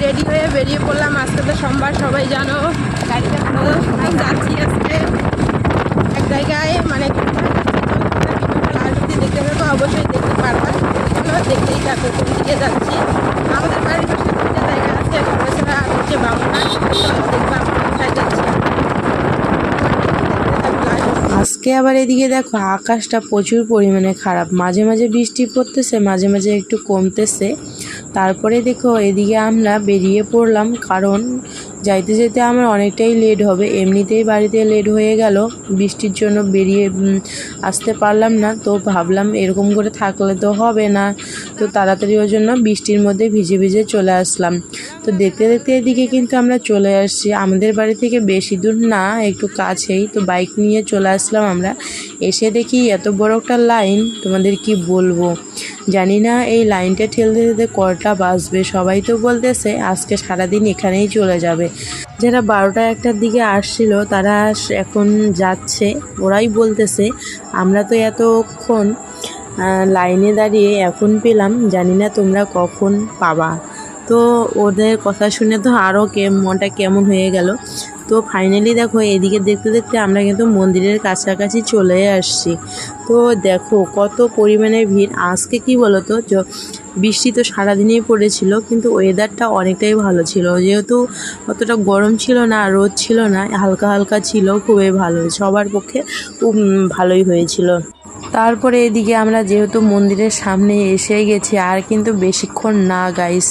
Ready হয়ে বেরিয়ে পড়লাম। আজকে তো সোমবার, সবাই জানো। গাড়িটা যাচ্ছি আজকে এক জায়গায়, মানে যদি দেখতে পাবো অবশ্যই দেখতে পারবা। দেখতেই থাকো কোন দিকে যাচ্ছি। আমাদের বাড়ির পাশে দুটো জায়গা আছে, একটা হচ্ছে বামুনা। দেখবা কোথায় যাচ্ছি। আজকে আবার এদিকে দেখো আকাশটা প্রচুর পরিমাণে খারাপ, মাঝে মাঝে বৃষ্টি পড়তেছে, মাঝে মাঝে একটু কমতেছে। তারপরে দেখো এদিকে আমরা বেরিয়ে পড়লাম, কারণ যাইতে যেতে আমার অনেকটাই লেট হবে। এমনিতেই বাড়িতে লেট হয়ে গেল, বৃষ্টির জন্য বেরিয়ে আসতে পারলাম না। তো ভাবলাম এরকম করে থাকলে তো হবে না, তো তাড়াতাড়ি ওই জন্য বৃষ্টির মধ্যে ভিজে ভিজে চলে আসলাম। তো দেখতে দেখতে এদিকে কিন্তু আমরা চলে আসছি। আমাদের বাড়ি থেকে বেশি দূর না, একটু কাছেই। তো বাইক নিয়ে চলে আসলাম আমরা। এসে দেখি এত বড় একটা লাইন, তোমাদের কি বলবো। জানি না এই লাইনটা ঠেলতে ঠেলতে কটা বাজবে। সবাই তো বলতেছে আজকে সারাদিন এখানেই চলে যাবে। যারা 12টা-1টার দিকে আসছিল তারা এখন যাচ্ছে। ওরাই বলতেছে আমরা তো এতক্ষণ লাইনে দাঁড়িয়ে এখন পেলাম, জানি না তোমরা কখন পাবা। তো ওদের কথা শুনে তো আরও মনটা কেমন হয়ে গেল। তো ফাইনালি দেখো এদিকে দেখতে দেখতে আমরা কিন্তু মন্দিরের কাছাকাছি চলে আসছি। তো দেখো কত পরিমাণে ভিড়। আজকে কি বলো তো, বৃষ্টি তো সারাদিনই পড়েছিল, কিন্তু ওয়েদারটা অনেকটাই ভালো ছিল। যেহেতু অতটা গরম ছিল না, রোদ ছিল না, হালকা হালকা ছিল, খুবই ভালো, সবার পক্ষে খুব ভালোই হয়েছিল। তারপরে এদিকে আমরা যেহেতু মন্দিরের সামনে এসে গেছি, আর কিন্তু বেশিক্ষণ না গাইস,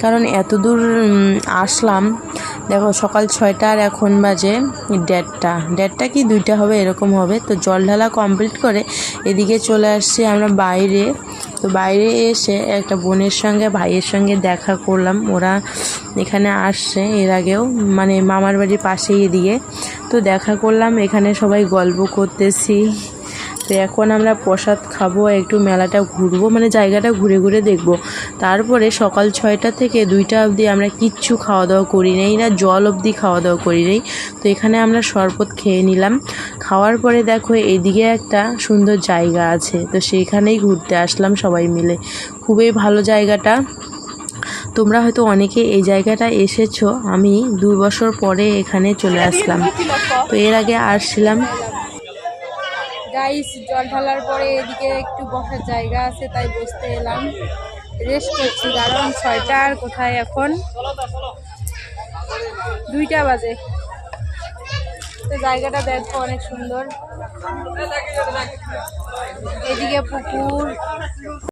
কারণ এত দূর আসলাম। দেখো সকাল 6টা আর এখন বাজে 1:30 কি 2টা হবে, এরকম হবে। তো জল ঢালা কমপ্লিট করে এদিকে চলে আসছি আমরা বাইরে। তো বাইরে এসে একটা বোনের সঙ্গে ভাইয়ের সঙ্গে দেখা করলাম। ওরা এখানে আসছে এর আগেও, মানে মামার বাড়ির পাশেই এদিকে। তো দেখা করলাম, এখানে সবাই গল্প করতেছি। তো এখন আমরা প্রসাদ খাবো, একটু মেলাটা ঘুরবো, মানে জায়গাটা ঘুরে ঘুরে দেখবো। তারপরে সকাল 6টা থেকে 2টা অবধি আমরা কিচ্ছু খাওয়া দাওয়া করি নেই, না জল অবধি খাওয়া দাওয়া করি নেই। তো এখানে আমরা শরবত খেয়ে নিলাম। খাওয়ার পরে দেখো এদিকে একটা সুন্দর জায়গা আছে, তো সেইখানেই ঘুরতে আসলাম সবাই মিলে। খুবই ভালো জায়গাটা। তোমরা হয়তো অনেকে এই জায়গাটা এসেছো, আমি 2 বছর পরে এখানে চলে আসলাম। তো এর আগে আসছিলাম। গাইস জল ঢালার পরে এদিকে একটু বসার জায়গা আছে, তাই বসতে এলাম, রেস্ট করছি। কারণ 6টা আর কোথায়, এখন 2টা বাজে। তো জায়গাটা দেখো অনেক সুন্দর, এদিকে পুকুর।